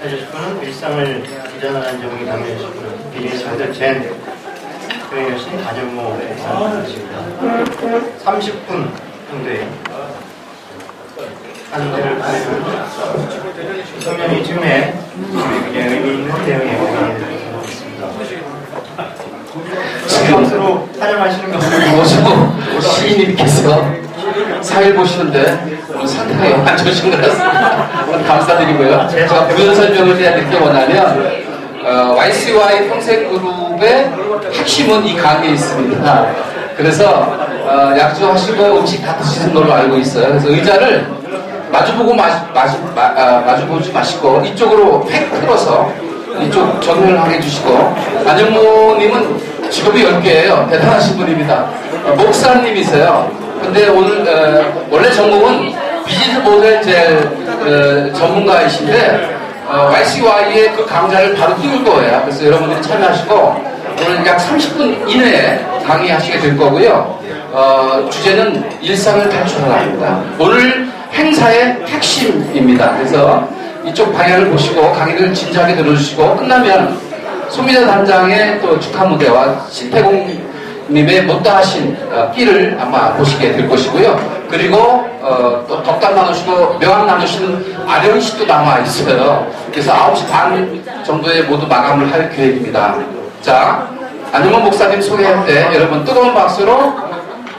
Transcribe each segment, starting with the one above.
하실 분은 일상을 기전하는 제목이 담겨있을 분은 비즈니스 모델 젠 교행하신 안현모 목사님이십니다. 30분 정도의 한문제를 보내면 성령이 즈음에 의미 있는 내용의 강의를 드리겠습니다. 지금 촬영하시는 것은 시인님께서 사일 보시는데 오늘 상태가 안 좋으신 것 같습니다. 오늘 감사드리고요. 제가 무슨 설명을 해야 될 게 뭐냐면 YCY 평생그룹의 핵심은 이 강의에 있습니다. 그래서 약주하시고 음식 다 드시는 걸로 알고 있어요. 그래서 의자를 마주보지 마시고 이쪽으로 팩 틀어서 이쪽 정면을 해주시고, 안영모님은 직업이 10개예요. 대단하신 분입니다. 목사님이세요. 근데 오늘 원래 전공은 비즈니스 모델 제일 전문가이신데 YCY의 그 강좌를 바로 띄울 거예요. 그래서 여러분들이 참여하시고 오늘 약 30분 이내에 강의하시게 될 거고요. 주제는 일상을 탈출하랍니다. 오늘 행사의 핵심입니다. 그래서 이쪽 방향을 보시고 강의를 진지하게 들어주시고 끝나면 소미자 단장의 또 축하 무대와 신태공님의 못다하신 끼를 아마 보시게 될 것이고요. 그리고 또 덕담 나누시고 명함 나누시는 아련 씨도 남아 있어요. 그래서 9시 반 정도에 모두 마감을 할 계획입니다. 자, 안현모 목사님 소개할 때 여러분 뜨거운 박수로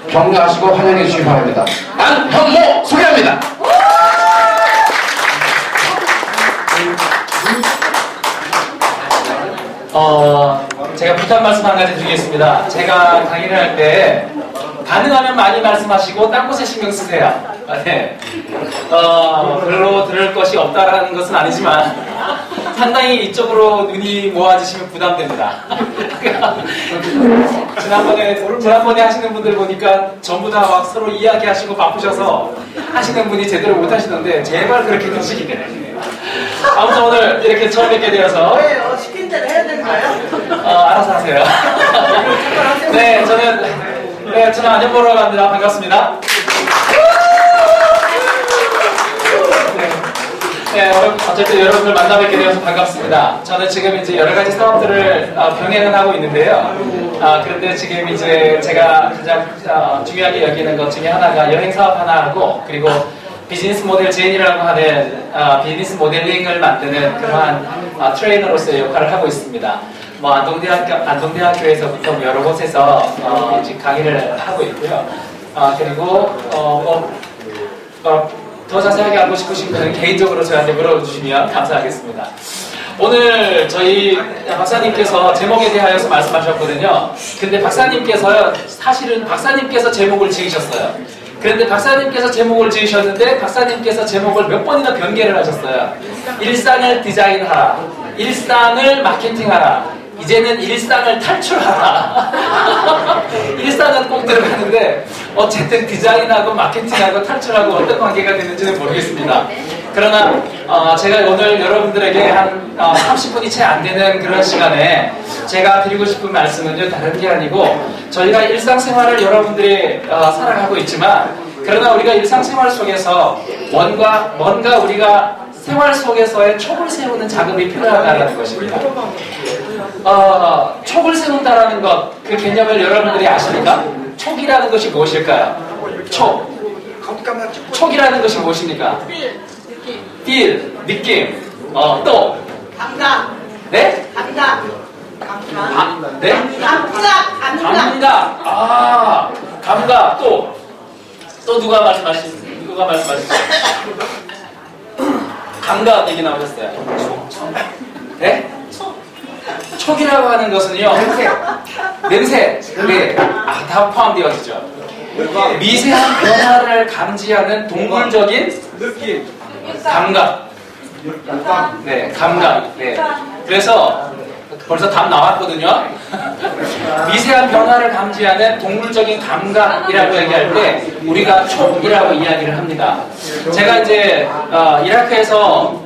격려하시고 환영해 주시기 바랍니다. 안현모 소개합니다. 제가 부탁 말씀 한 가지 드리겠습니다. 제가 강의를 할 때 가능하면 많이 말씀하시고 딴 곳에 신경 쓰세요. 네. 별로 들을 것이 없다라는 것은 아니지만 상당히 이쪽으로 눈이 모아지시면 부담됩니다. 지난번에 하시는 분들 보니까 전부 다 막 서로 이야기하시고 바쁘셔서 하시는 분이 제대로 못 하시던데 제발 그렇게 드시기 바랍니다. 아무튼 오늘 이렇게 처음 뵙게 되어서 왜요? 시킨 대로 해야 되는 거예요? 알아서 하세요. 네, 저는 안현모라고 합니다. 반갑습니다. 네, 어쨌든 여러분들 만나 뵙게 되어서 반갑습니다. 저는 지금 이제 여러 가지 사업들을 병행을 하고 있는데요. 그런데 지금 이제 제가 가장 중요하게 여기는 것 중에 하나가 여행 사업 하나 하고, 그리고 비즈니스 모델 제인이라고 하는 비즈니스 모델링을 만드는 그러한 트레이너로서의 역할을 하고 있습니다. 뭐 안동대학교에서부터 여러 곳에서 지금 강의를 하고 있고요. 그리고 더 자세하게 알고 싶으신 분은 개인적으로 저한테 물어주시면 감사하겠습니다. 오늘 저희 박사님께서 제목에 대하여서 말씀하셨거든요. 근데 사실은 박사님께서 제목을 지으셨어요. 그런데 박사님께서 제목을 지으셨는데 박사님께서 제목을 몇 번이나 변개를 하셨어요. 일상을 디자인하라, 일상을 마케팅하라, 이제는 일상을 탈출하라. 일상은 꼭 들어가는데 어쨌든 디자인하고 마케팅하고 탈출하고 어떤 관계가 되는지는 모르겠습니다. 그러나 제가 오늘 여러분들에게 한 30분이 채 안 되는 그런 시간에 제가 드리고 싶은 말씀은요, 다른 게 아니고 저희가 일상생활을 여러분들이 살아가고 있지만, 그러나 우리가 일상생활 속에서 뭔가 우리가 생활 속에서의 촉을 세우는 작업이 필요하다는 것입니다. 촉을 세운다라는 것, 그 개념을 여러분들이 아십니까? 촉이라는 것이 무엇일까요? 촉이라는 것이 무엇입니까? 필, 느낌, 또 감각. 네? 감각. 네? 감각. 감각. 또 누가 말씀하시죠? 감각 얘기 나오셨어요. 네? 촉이라고 하는 것은요, 냄새. 네. 다 포함되어 있죠. 미세한 변화를 감지하는 동물적인 느낌. 감각. 네, 감각. 네. 그래서 벌써 답 나왔거든요. 미세한 변화를 감지하는 동물적인 감각이라고 얘기할 때 우리가 촉이라고 이야기를 합니다. 제가 이제 이라크에서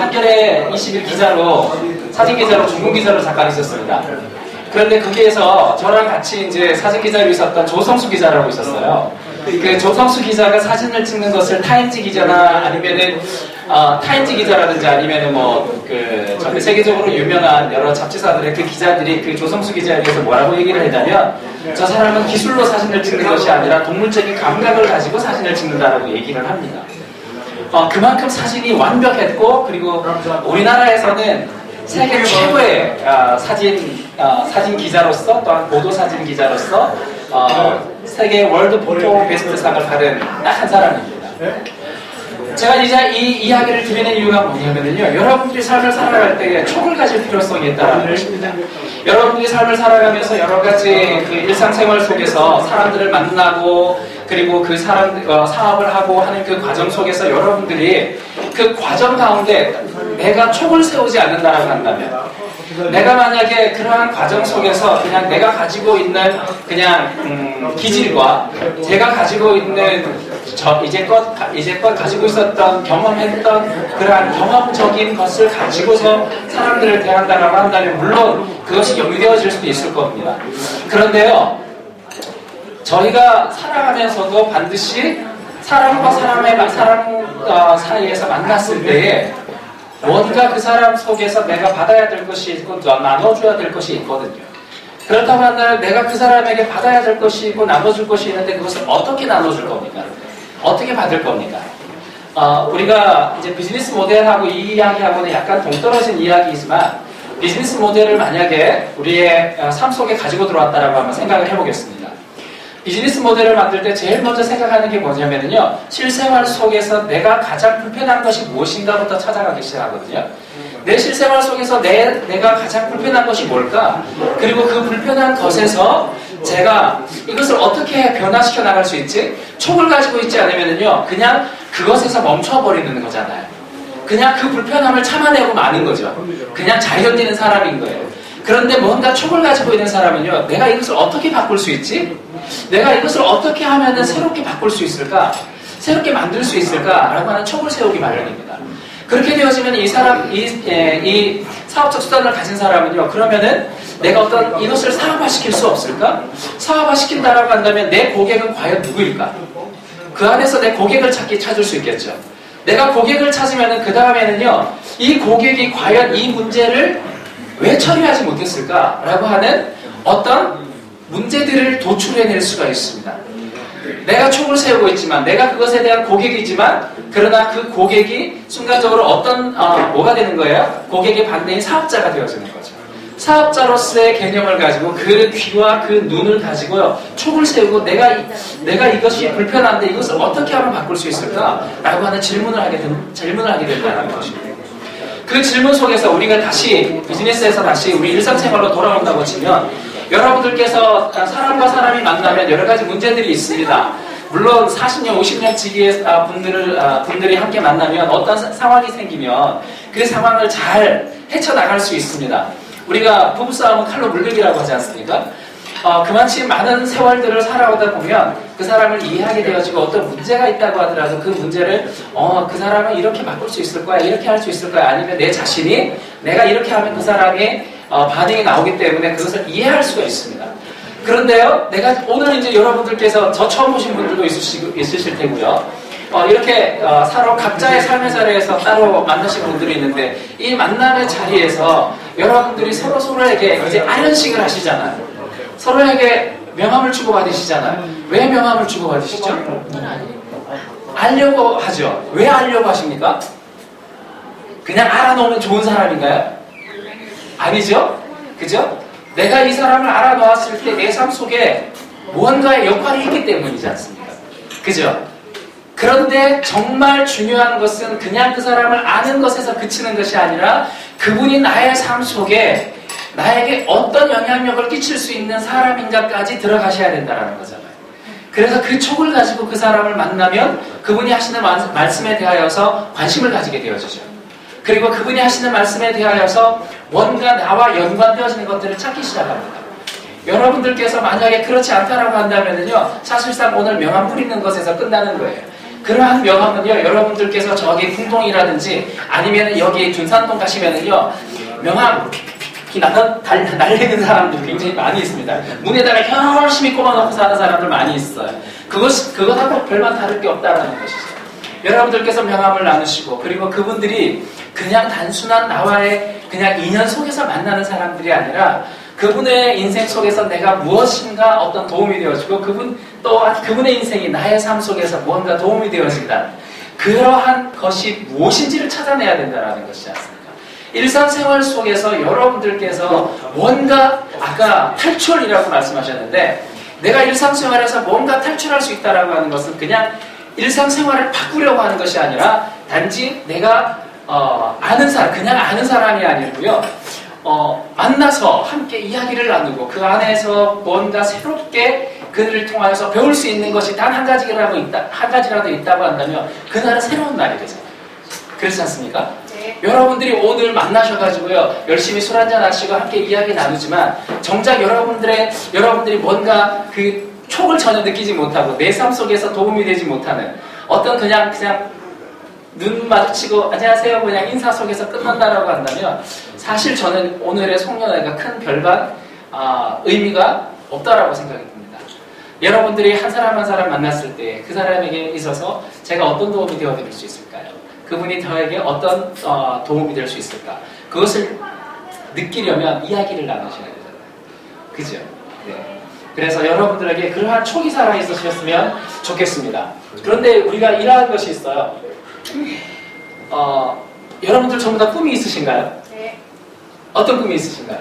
한겨레 20일 기자로, 사진 기자로, 중국 기자로 잠깐 있었습니다. 그런데 거기에서 저랑 같이 이제 사진 기자로 있었던 조성수 기자라고 있었어요. 그 조성수 기자가 사진을 찍는 것을 타임지 기자나 아니면은 타임지 기자라든지 아니면은 그 세계적으로 유명한 여러 잡지사들의 그 기자들이 그 조성수 기자에 대해서 뭐라고 얘기를 했냐면 저 사람은 기술로 사진을 찍는 것이 아니라 동물적인 감각을 가지고 사진을 찍는다라고 얘기를 합니다. 그만큼 사진이 완벽했고 그리고 우리나라에서는 세계 최고의 사진 기자로서 또한 보도 사진 기자로서 세계 월드 포토 베스트상을 받은 딱 한 사람입니다. 제가 이제 이 이야기를 드리는 이유가 뭐냐면요. 여러분들이 삶을 살아갈 때 촉을 가질 필요성이 있다는 것입니다. 여러분들이 삶을 살아가면서 여러 가지 그 일상생활 속에서 사람들을 만나고 그리고 그 사업을 하고 하는 그 과정 속에서 여러분들이 그 과정 가운데 내가 촉을 세우지 않는다라고 한다면 내가 만약에 그러한 과정 속에서 그냥 내가 가지고 있는 그냥 기질과 제가 가지고 있는 이제껏 가지고 있었던 경험했던 그러한 경험적인 것을 가지고서 사람들을 대한다라고 한다면 물론 그것이 영위되어질 수도 있을 겁니다. 그런데요, 저희가 살아가면서도 반드시 사람과 사람 사이에서 만났을 때에 뭔가 그 사람 속에서 내가 받아야 될 것이 있고 나눠줘야 될 것이 있거든요. 그렇다고 한다면 내가 그 사람에게 받아야 될 것이 있고 나눠줄 것이 있는데 그것을 어떻게 나눠줄 겁니까? 어떻게 받을 겁니까? 우리가 이제 비즈니스 모델하고 이 이야기하고는 약간 동떨어진 이야기이지만 비즈니스 모델을 만약에 우리의 삶 속에 가지고 들어왔다라고 한번 생각을 해보겠습니다. 비즈니스 모델을 만들 때 제일 먼저 생각하는 게 뭐냐면요. 실생활 속에서 내가 가장 불편한 것이 무엇인가부터 찾아가기 시작하거든요. 내 실생활 속에서 내가 가장 불편한 것이 뭘까? 그리고 그 불편한 것에서 제가 이것을 어떻게 변화시켜 나갈 수 있지? 촉을 가지고 있지 않으면요. 그냥 그것에서 멈춰버리는 거잖아요. 그냥 그 불편함을 참아내고 마는 거죠. 그냥 잘 견디는 사람인 거예요. 그런데 뭔가 촉을 가지고 있는 사람은요. 내가 이것을 어떻게 바꿀 수 있지? 내가 이것을 어떻게 하면 새롭게 바꿀 수 있을까? 새롭게 만들 수 있을까? 라고 하는 촉을 세우기 마련입니다. 그렇게 되어지면 이 사업적 수단을 가진 사람은요. 그러면은 내가 어떤 이것을 사업화시킬 수 없을까? 사업화시킨다라고 한다면 내 고객은 과연 누구일까? 그 안에서 내 고객을 찾을 수 있겠죠. 내가 고객을 찾으면은 그 다음에는요. 이 고객이 과연 이 문제를 왜 처리하지 못했을까? 라고 하는 어떤 문제들을 도출해낼 수가 있습니다. 내가 촉을 세우고 있지만 내가 그것에 대한 고객이지만 그러나 그 고객이 순간적으로 뭐가 되는 거예요? 고객의 반대인 사업자가 되어지는 거죠. 사업자로서의 개념을 가지고 그 귀와 그 눈을 가지고요. 촉을 세우고 내가 이것이 불편한데 이것을 어떻게 하면 바꿀 수 있을까? 라고 하는 질문을 하게 된다는 것입니다. 그 질문 속에서 우리가 다시 비즈니스에서 다시 우리 일상생활로 돌아온다고 치면 여러분들께서 사람과 사람이 만나면 여러 가지 문제들이 있습니다. 물론 40년, 50년 지기의 분들이 함께 만나면 어떤 상황이 생기면 그 상황을 잘 헤쳐나갈 수 있습니다. 우리가 부부싸움은 칼로 물베기라고 하지 않습니까? 그만치 많은 세월들을 살아오다 보면 그 사람을 이해하게 되어지고 어떤 문제가 있다고 하더라도 그 문제를 그 사람은 이렇게 바꿀 수 있을 거야, 이렇게 할 수 있을 거야, 아니면 내 자신이 내가 이렇게 하면 그 사람이 반응이 나오기 때문에 그것을 이해할 수가 있습니다. 그런데요, 내가 오늘 이제 여러분들께서 저 처음 보신 분들도 있으실 테고요. 이렇게 서로 각자의 삶의 자리에서 따로 만나신 분들이 있는데 이 만남의 자리에서 여러분들이 서로에게 이제 아련식을 하시잖아요. 서로에게 명함을 주고받으시잖아요. 왜 명함을 주고받으시죠? 알려고 하죠. 왜 알려고 하십니까? 그냥 알아놓으면 좋은 사람인가요? 아니죠? 그죠? 내가 이 사람을 알아놓았을 때 내 삶 속에 무언가의 역할이 있기 때문이지 않습니까? 그죠? 그런데 정말 중요한 것은 그냥 그 사람을 아는 것에서 그치는 것이 아니라 그분이 나의 삶 속에 나에게 어떤 영향력을 끼칠 수 있는 사람인가까지 들어가셔야 된다는 거잖아요. 그래서 그 촉을 가지고 그 사람을 만나면 그분이 하시는 말씀에 대하여서 관심을 가지게 되어지죠. 그리고 그분이 하시는 말씀에 대하여서 뭔가 나와 연관되어지는 것들을 찾기 시작합니다. 여러분들께서 만약에 그렇지 않다라고 한다면요, 사실상 오늘 명함 뿌리는 것에서 끝나는 거예요. 그러한 명함은요, 여러분들께서 저기 풍동이라든지 아니면 여기 둔산동 가시면은요, 명함 날리는 사람들 굉장히 많이 있습니다. 문에다가 열심히 꼽아놓고 사는 사람들 많이 있어요. 그것하고 별반 다를 게 없다라는 것이죠. 여러분들께서 명함을 나누시고, 그리고 그분들이 그냥 단순한 나와의 그냥 인연 속에서 만나는 사람들이 아니라 그분의 인생 속에서 내가 무엇인가 어떤 도움이 되어지고 그분 또한 그분의 인생이 나의 삶 속에서 무언가 도움이 되어진다. 그러한 것이 무엇인지를 찾아내야 된다는 것이지 않습니까? 일상생활 속에서 여러분들께서 뭔가 아까 탈출이라고 말씀하셨는데 내가 일상생활에서 뭔가 탈출할 수 있다라고 하는 것은 그냥 일상생활을 바꾸려고 하는 것이 아니라 단지 내가 아는 사람, 그냥 아는 사람이 아니고요. 만나서 함께 이야기를 나누고 그 안에서 뭔가 새롭게 그들을 통하여서 배울 수 있는 것이 단 한 가지라도 있다고 한다면 그날은 새로운 날이 되잖아요. 그렇지 않습니까? 네. 여러분들이 오늘 만나셔가지고요 열심히 술 한잔 하시고 함께 이야기 나누지만 정작 여러분들이 뭔가 그 촉을 전혀 느끼지 못하고 내 삶 속에서 도움이 되지 못하는 어떤 그냥 눈 마주치고 안녕하세요 그냥 인사 속에서 끝난다라고 한다면 사실 저는 오늘의 송년회가 큰 별반 의미가 없다라고 생각이 듭니다. 여러분들이 한 사람 만났을 때 그 사람에게 있어서 제가 어떤 도움이 되어드릴 수 있을까요? 그분이 저에게 어떤 도움이 될 수 있을까? 그것을 느끼려면 이야기를 나누셔야 되잖아요. 그죠? 네. 그래서 여러분들에게 그러한 촉이 살아있으셨으면 좋겠습니다. 그런데 우리가 일하는 것이 있어요. 여러분들 전부 다 꿈이 있으신가요? 네. 어떤 꿈이 있으신가요?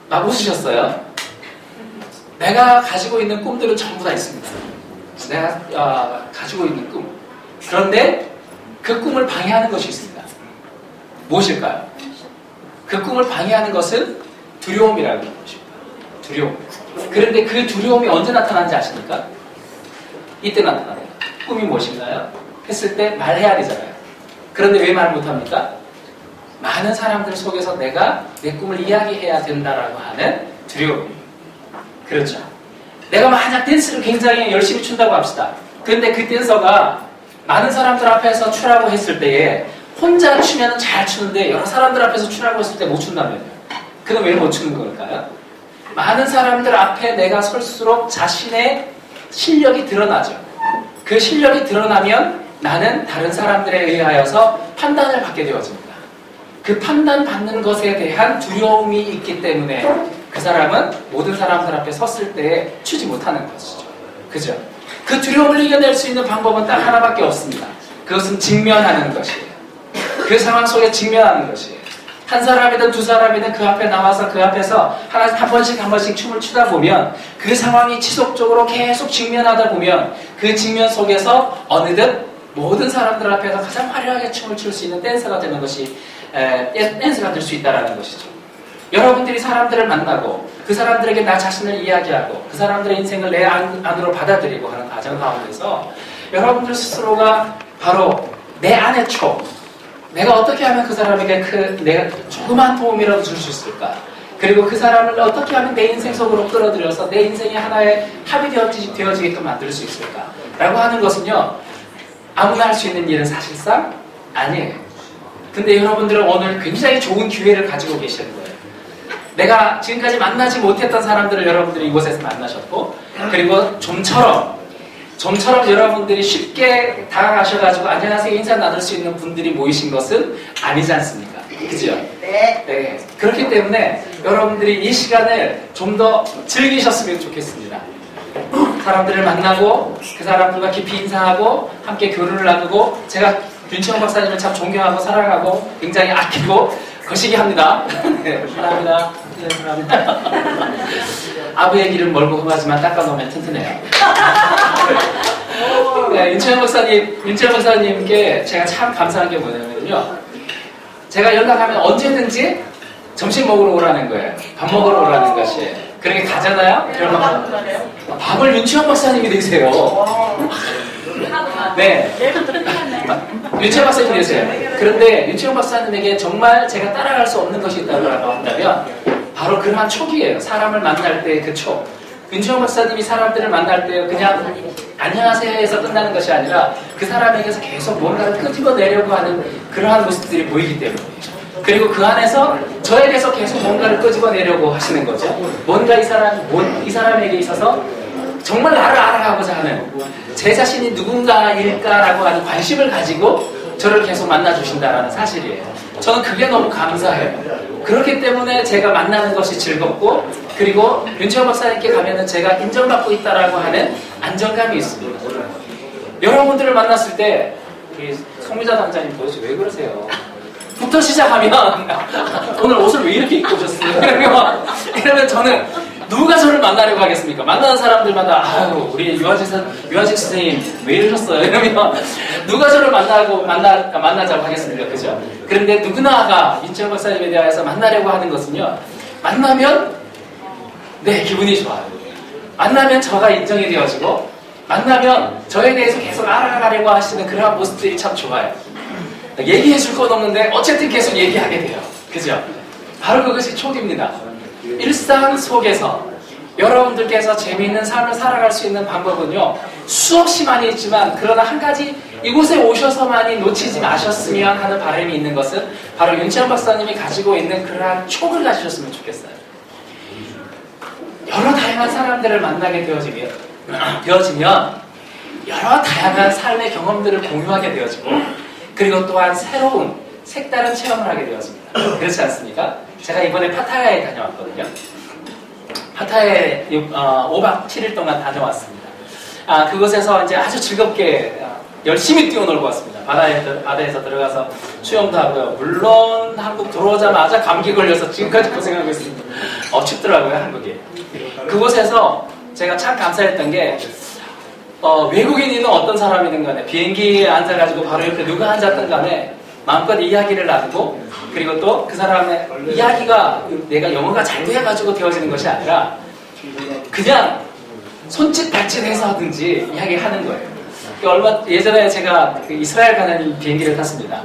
막 웃으셨어요? 내가 가지고 있는 꿈들은 전부 다 있습니다. 내가 가지고 있는 꿈. 그런데 그 꿈을 방해하는 것이 있습니다. 무엇일까요? 그 꿈을 방해하는 것은 두려움이라는 것입니다. 두려움. 그런데 그 두려움이 언제 나타나는지 아십니까? 이때 나타나요. 꿈이 무엇인가요? 했을 때 말해야 되잖아요. 그런데 왜 말 못합니까? 많은 사람들 속에서 내가 내 꿈을 이야기해야 된다라고 하는 두려움입니다. 그렇죠. 내가 만약 댄스를 굉장히 열심히 춘다고 합시다. 그런데 그 댄서가 많은 사람들 앞에서 추라고 했을 때에 혼자 추면 잘 추는데 여러 사람들 앞에서 추라고 했을 때 못 춘다면요. 그럼 왜 못 추는 걸까요? 많은 사람들 앞에 내가 설수록 자신의 실력이 드러나죠. 그 실력이 드러나면 나는 다른 사람들에 의하여서 판단을 받게 되어집니다. 그 판단받는 것에 대한 두려움이 있기 때문에 그 사람은 모든 사람들 앞에 섰을 때 추지 못하는 것이죠. 그죠? 그 두려움을 이겨낼 수 있는 방법은 딱 하나밖에 없습니다. 그것은 직면하는 것이에요. 그 상황 속에 직면하는 것이에요. 한 사람이든 두 사람이든 그 앞에 나와서 그 앞에서 한 번씩 춤을 추다 보면 그 상황이 지속적으로 계속 직면하다 보면 그 직면 속에서 어느덧 모든 사람들 앞에서 가장 화려하게 춤을 출 수 있는 댄서가 되는 것이 댄서가 될 수 있다는 것이죠. 여러분들이 사람들을 만나고 그 사람들에게 나 자신을 이야기하고 그 사람들의 인생을 내 안으로 받아들이고 하는 과정 가운데서 여러분들 스스로가 바로 내 안의 촉, 내가 어떻게 하면 그 사람에게 내가 조그만 도움이라도 줄 수 있을까? 그리고 그 사람을 어떻게 하면 내 인생 속으로 끌어들여서 내 인생이 하나의 합이 되어지게끔 만들 수 있을까? 라고 하는 것은요, 아무나 할 수 있는 일은 사실상 아니에요. 근데 여러분들은 오늘 굉장히 좋은 기회를 가지고 계시는 거예요. 내가 지금까지 만나지 못했던 사람들을 여러분들이 이곳에서 만나셨고, 그리고 좀처럼 여러분들이 쉽게 다가가셔가지고 안녕하세요 인사 나눌 수 있는 분들이 모이신 것은 아니지 않습니까? 그죠? 네. 네. 그렇기 때문에 여러분들이 이 시간을 좀 더 즐기셨으면 좋겠습니다. 사람들을 만나고 그 사람들과 깊이 인사하고 함께 교류를 나누고 제가 윤치영 박사님을 참 존경하고 사랑하고 굉장히 아끼고 거시기 합니다. 네, 사랑합니다. 네, 사랑합니다. 아부의 길은 멀고 험하지만 닦아놓으면 튼튼해요. 네, 윤치영 박사님께 제가 참 감사한 게 뭐냐면요. 제가 연락하면 언제든지 점심 먹으러 오라는 거예요. 밥 먹으러 오라는 것이. 그렇게 가잖아요? 그러면 밥을 윤치영 박사님이 드세요. 네. 윤치영 박사님이 되세요. 그런데 윤치영 박사님에게 정말 제가 따라갈 수 없는 것이 있다고 한다면 바로 그러한 촉이에요. 사람을 만날 때의 그 촉. 윤치영 박사님이 사람들을 만날 때 그냥 안녕하세요 해서 끝나는 것이 아니라 그 사람에게서 계속 뭔가를 끄집어내려고 하는 그러한 모습들이 보이기 때문이에요. 그리고 그 안에서 저에 대해서 계속 뭔가를 끄집어내려고 하시는 거죠. 뭔가 이 사람에게 있어서 정말 나를 알아가고자 하는 제 자신이 누군가일까라고 하는 관심을 가지고 저를 계속 만나주신다라는 사실이에요. 저는 그게 너무 감사해요. 그렇기 때문에 제가 만나는 것이 즐겁고, 그리고 윤채원 박사님께 가면은 제가 인정받고 있다라고 하는 안정감이 있습니다. 여러분들을 만났을 때 송미자 당자님 도대체 왜 그러세요? 부터 시작하면 오늘 옷을 왜 이렇게 입고 오셨어요? 이러면 저는 누가 저를 만나려고 하겠습니까? 만나는 사람들마다 아유 우리 유아식 선생님 왜 이러셨어요? 이러면 누가 저를 만나자고 하겠습니까? 그죠? 그런데 누구나가 윤채원 박사님에 대해서 만나려고 하는 것은요, 만나면 네 기분이 좋아요. 만나면 저가 인정이 되어지고, 만나면 저에 대해서 계속 알아가려고 하시는 그러한 모습들이 참 좋아요. 얘기해 줄 건 없는데 어쨌든 계속 얘기하게 돼요. 그죠? 바로 그것이 촉입니다. 일상 속에서 여러분들께서 재미있는 삶을 살아갈 수 있는 방법은요, 수없이 많이 있지만, 그러나 한 가지 이곳에 오셔서만이 놓치지 마셨으면 하는 바람이 있는 것은 바로 윤채원 박사님이 가지고 있는 그러한 촉을 가지셨으면 좋겠어요. 여러 다양한 사람들을 만나게 되어지면 여러 다양한 삶의 경험들을 공유하게 되어지고, 그리고 또한 새로운 색다른 체험을 하게 되었습니다. 그렇지 않습니까? 제가 이번에 파타야에 다녀왔거든요. 파타야에 5박 7일 동안 다녀왔습니다. 그곳에서 이제 아주 즐겁게 열심히 뛰어놀고 왔습니다. 바다에서 들어가서 수영도 하고요. 물론 한국 들어오자마자 감기 걸려서 지금까지 고생하고 있습니다. 춥더라고요, 한국이. 그곳에서 제가 참 감사했던 게, 외국인이든 어떤 사람이든 간에 비행기에 앉아가지고 바로 옆에 누가 앉았든 간에 마음껏 이야기를 나누고, 그리고 또 그 사람의 이야기가 내가 영어가 잘 돼가지고 되어지는 것이 아니라 그냥 손짓 발짓해서 하든지 이야기하는 거예요. 예전에 제가 이스라엘 가는 비행기를 탔습니다.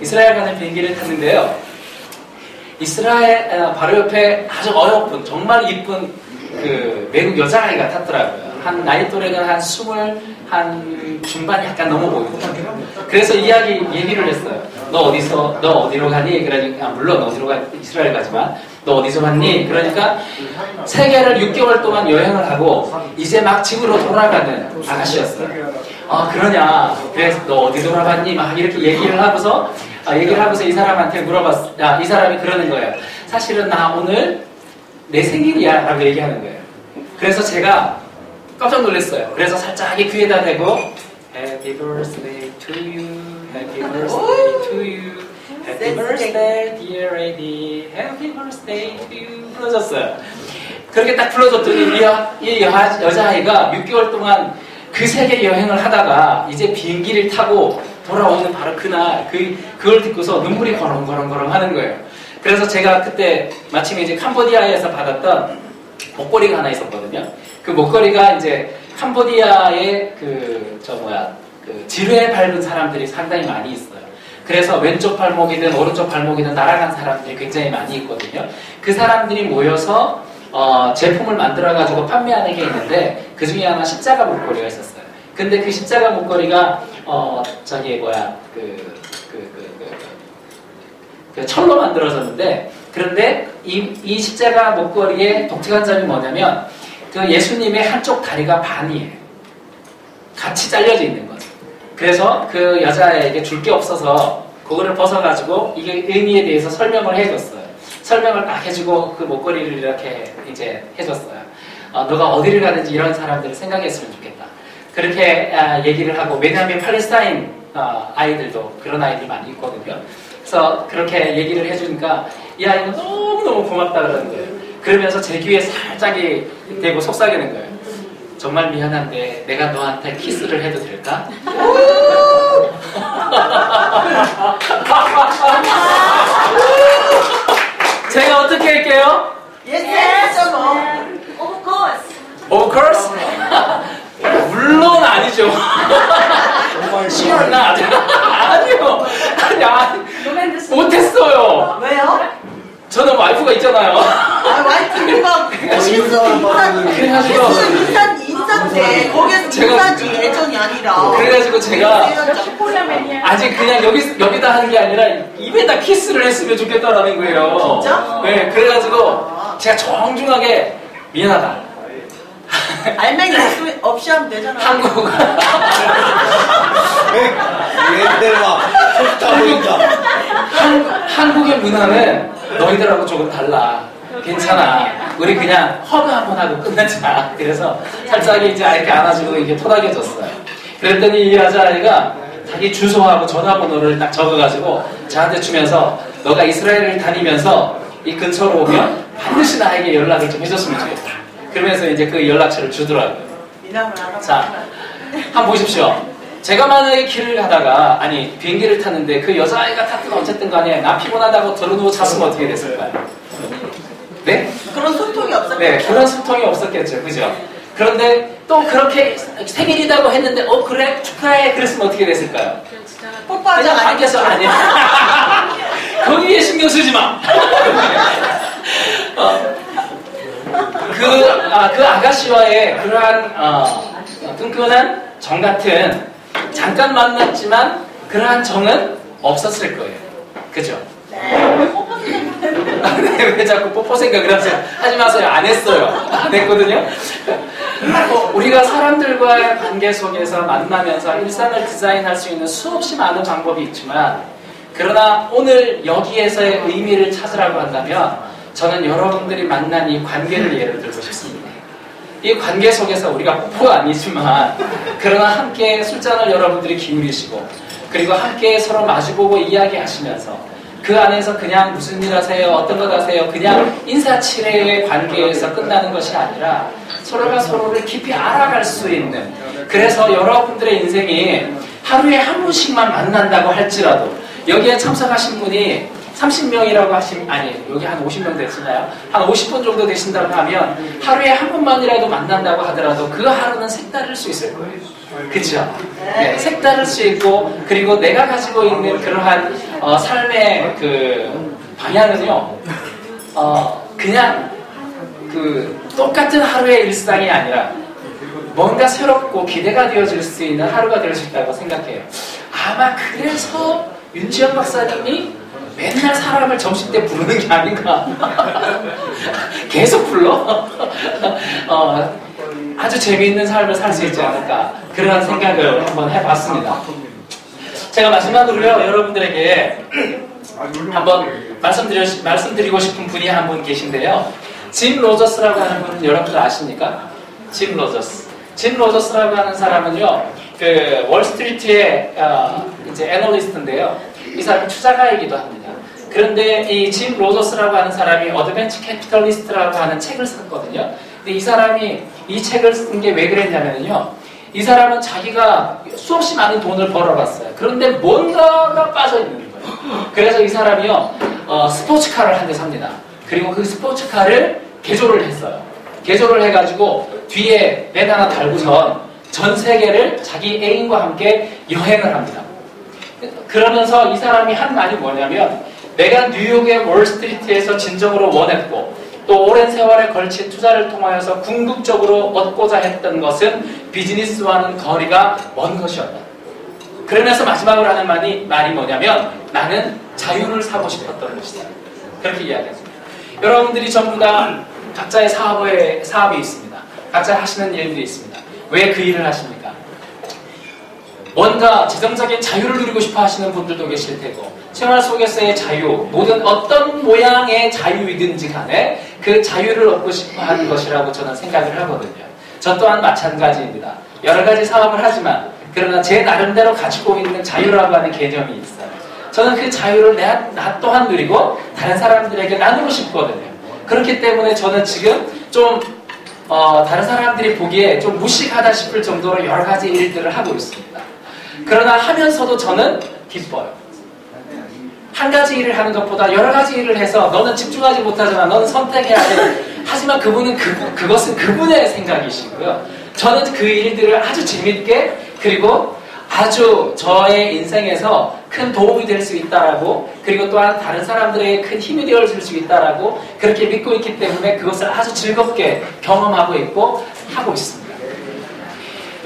이스라엘 가는 비행기를 탔는데요, 이스라엘 바로 옆에 아주 어여쁜 정말 이쁜 그 외국 여자아이가 탔더라고요. 한 나이 또래는 한 20, 한 중반 약간 넘어 보이더라고요. 그래서 얘기를 했어요. 너 어디로 가니? 그러니까 물론 어디로 이스라엘 가지만 너 어디서 왔니? 그러니까 세계를 6개월 동안 여행을 하고 이제 막 집으로 돌아가는 아가씨였어요. 그러냐? 그래서 너 어디 돌아갔니? 막 이렇게 얘기를 하고서 이 사람한테 물어봤어. 이 사람이 그러는 거예요. 사실은 나 오늘 내 생일이야 라고 얘기하는 거예요. 그래서 제가 깜짝 놀랐어요. 그래서 살짝 귀에다 대고 Happy birthday to you, Happy birthday to you, Happy birthday dear Eddie, Happy birthday to you 불러줬어요. 그렇게 딱 불러줬더니 이 여자아이가 6개월 동안 그 세계 여행을 하다가 이제 비행기를 타고 돌아오는 바로 그날 그걸 듣고서 눈물이 거렁거렁 하는 거예요. 그래서 제가 그때 마침 이제 캄보디아에서 받았던 목걸이가 하나 있었거든요. 그 목걸이가 이제 캄보디아의 지뢰에 밟은 사람들이 상당히 많이 있어요. 그래서 왼쪽 발목이든 오른쪽 발목이든 날아간 사람들이 굉장히 많이 있거든요. 그 사람들이 모여서 제품을 만들어가지고 판매하는 게 있는데, 그 중에 하나 십자가 목걸이가 있었어요. 근데 그 십자가 목걸이가 철로 만들어졌는데, 그런데 이 십자가 목걸이의 독특한 점이 뭐냐면 그 예수님의 한쪽 다리가 반이에요. 같이 잘려져 있는 거죠. 그래서 그 여자에게 줄 게 없어서 그거를 벗어가지고 이게 의미에 대해서 설명을 해줬어요. 설명을 딱 해주고 그 목걸이를 이렇게 이제 해줬어요. 너가 어디를 가든지 이런 사람들을 생각했으면 좋겠다. 그렇게 얘기를 하고, 왜냐하면 팔레스타인 아이들도 그런 아이들이 많이 있거든요. 그래서 그렇게 얘기를 해주니까 이 아이는 너무너무 고맙다 그러는 거예요. 그러면서 제 귀에 살짝이 대고 속삭이는 거예요. 정말 미안한데 내가 너한테 키스를 해도 될까? 제가 어떻게 할게요? Yes, Of course. Of course? 물론 아니죠. Sure not. 아니요. 못했어요. 왜요? 저는 와이프가 있잖아요. 와이프가 인사인데 거기에서 인사지 애정이 아니라. 그래가지고 제가 아직 그냥 여기다 하는 게 아니라 입에다 키스를 했으면 좋겠다라는 거예요. 진짜? 네, 그래가지고 제가 정중하게 미안하다. 알맹이 없이 하면 되잖아. 한국의 문화는 너희들하고 조금 달라. 괜찮아. 우리 그냥 허그 한번 하고 끝내자. 그래서 살짝 이제 이렇게 안아주고 이렇게 토닥여줬어요. 그랬더니 이 여자아이가 자기 주소하고 전화번호를 딱 적어가지고 저한테 주면서 너가 이스라엘을 다니면서 이 근처로 오면 반드시 나에게 연락을 좀 해줬으면 좋겠다. 그러면서 이제 그 연락처를 주더라고요. 미남을 알아. 자, 한번 보십시오. 제가 만약에 길을 가다가, 아니, 비행기를 탔는데 그 여자아이가 탔든 어쨌든 간에 나 피곤하다고 들어누워 잤으면 어떻게 됐을까요? 네? 그런 소통이 없었겠죠. 네, 그런 소통이 없었겠죠. 그죠? 그런데 또 그렇게 생일이라고 했는데, 그래? 축하해. 그랬으면 어떻게 됐을까요? 뽀뽀하자. 그냥 반겨서 아니야. 거기에 신경 쓰지 마. 그 아가씨와의 그러한 끈끈한 정 같은 잠깐 만났지만 그러한 정은 없었을 거예요. 그죠? 왜 자꾸 뽀뽀 생각을 하세요? 하지 마세요. 안 했어요. 안 했거든요. 우리가 사람들과의 관계 속에서 만나면서 일상을 디자인할 수 있는 수없이 많은 방법이 있지만 그러나 오늘 여기에서의 의미를 찾으라고 한다면 저는 여러분들이 만난 이 관계를 예를 들고 싶습니다. 이 관계 속에서 우리가 뽀뽀가 아니지만 그러나 함께 술잔을 여러분들이 기울이시고 그리고 함께 서로 마주보고 이야기하시면서 그 안에서 그냥 무슨 일 하세요? 어떤 것 하세요? 그냥 인사치레의 관계에서 끝나는 것이 아니라 서로가 서로를 깊이 알아갈 수 있는 그래서 여러분들의 인생이 하루에 한 분씩만 만난다고 할지라도 여기에 참석하신 분이 30명이라고 아니 여기 한 50명 되시나요? 한 50분 정도 되신다고 하면 하루에 한 분만이라도 만난다고 하더라도 그 하루는 색다를 수 있을 거예요. 그렇죠? 네, 색다를 수 있고 그리고 내가 가지고 있는 그러한 삶의 그 방향은요 그냥 그 똑같은 하루의 일상이 아니라 뭔가 새롭고 기대가 되어질 수 있는 하루가 될 수 있다고 생각해요. 아마 그래서 윤지영 박사님이 맨날 사람을 점심 때 부르는 게 아닌가. 계속 불러? 아주 재미있는 삶을 살 수 있지 않을까. 그런 생각을 한번 해봤습니다. 제가 마지막으로요, 여러분들에게 한번 말씀드리고 싶은 분이 한 분 계신데요. 짐 로저스라고 하는 분은 여러분들 아십니까? 짐 로저스. 짐 로저스라고 하는 사람은요, 그 월스트리트의 이제 애널리스트인데요. 이 사람이 투자가이기도 합니다. 그런데 이 짐 로저스라고 하는 사람이 어드벤처 캐피털리스트라고 하는 책을 썼거든요. 근데 이 사람이 이 책을 쓴 게 왜 그랬냐면요. 이 사람은 자기가 수없이 많은 돈을 벌어봤어요. 그런데 뭔가가 빠져있는 거예요. 그래서 이 사람이요, 스포츠카를 한 대 삽니다. 그리고 그 스포츠카를 개조를 했어요. 개조를 해가지고 뒤에 맨 하나 달고선 전 세계를 자기 애인과 함께 여행을 합니다. 그러면서 이 사람이 한 말이 뭐냐면 내가 뉴욕의 월스트리트에서 진정으로 원했고 또 오랜 세월에 걸친 투자를 통하여서 궁극적으로 얻고자 했던 것은 비즈니스와는 거리가 먼 것이었다. 그러면서 마지막으로 하는 말이 뭐냐면 나는 자유를 사고 싶었던 것이다. 그렇게 이야기했습니다. 여러분들이 전부 다 각자의 사업이 있습니다. 각자 하시는 일들이 있습니다. 왜 그 일을 하십니까? 뭔가 재정적인 자유를 누리고 싶어 하시는 분들도 계실 테고 생활 속에서의 자유, 모든 어떤 모양의 자유이든지 간에 그 자유를 얻고 싶어 하는 것이라고 저는 생각을 하거든요. 저 또한 마찬가지입니다. 여러 가지 사업을 하지만 그러나 제 나름대로 가지고 있는 자유라고 하는 개념이 있어요. 저는 그 자유를 나 또한 누리고 다른 사람들에게 나누고 싶거든요. 그렇기 때문에 저는 지금 좀 다른 사람들이 보기에 좀 무식하다 싶을 정도로 여러 가지 일들을 하고 있습니다. 그러나 하면서도 저는 기뻐요. 한 가지 일을 하는 것보다 여러 가지 일을 해서 너는 집중하지 못하잖아. 너는 선택해야 돼. 하지만 그분은 그것은 그분의 생각이시고요. 저는 그 일들을 아주 재밌게 그리고 아주 저의 인생에서 큰 도움이 될 수 있다라고 그리고 또한 다른 사람들에게 큰 힘이 되어줄 수 있다라고 그렇게 믿고 있기 때문에 그것을 아주 즐겁게 경험하고 있고 하고 있습니다.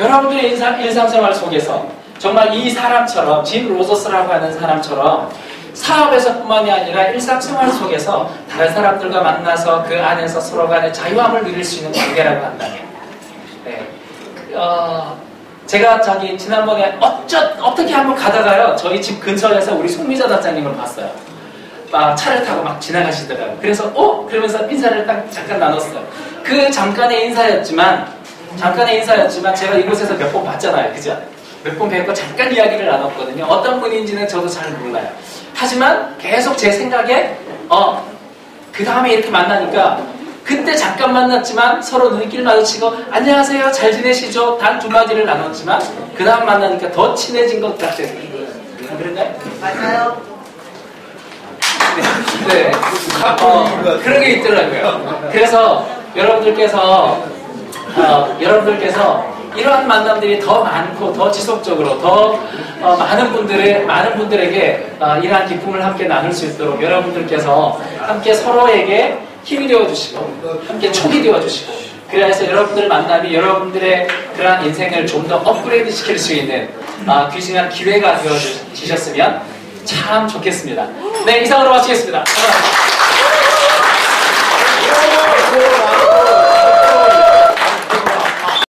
여러분들의 일상생활 속에서 정말 이 사람처럼 짐 로저스라고 하는 사람처럼 사업에서뿐만이 아니라 일상생활 속에서 다른 사람들과 만나서 그 안에서 서로 간의 자유함을 누릴 수 있는 관계라고 한다면, 네. 제가 지난번에 어떻게 한번 가다가요, 저희 집 근처에서 우리 송미자 단장님을 봤어요. 막 차를 타고 막 지나가시더라고요. 그래서 그러면서 인사를 딱 잠깐 나눴어요. 그 잠깐의 인사였지만 제가 이곳에서 몇 번 봤잖아요, 그죠? 몇 번 뵙고 잠깐 이야기를 나눴거든요. 어떤 분인지는 저도 잘 몰라요. 하지만 계속 제 생각에 그 다음에 이렇게 만나니까 그때 잠깐 만났지만 서로 눈길 마주치고 안녕하세요, 잘 지내시죠? 단 두 마디를 나눴지만 그 다음 만나니까 더 친해진 것 같아요. 그런가요? 맞아요. 네. 그런 게 있더라고요. 그래서 여러분들께서 이러한 만남들이 더 많고 더 지속적으로 더 많은 분들에게 이러한 기쁨을 함께 나눌 수 있도록 여러분들께서 함께 서로에게 힘이 되어주시고 함께 촉이 되어주시고, 그래서 여러분들 만남이 여러분들의 그러한 인생을 좀 더 업그레이드 시킬 수 있는 귀중한 기회가 되어주셨으면 참 좋겠습니다. 네, 이상으로 마치겠습니다. 감사합니다.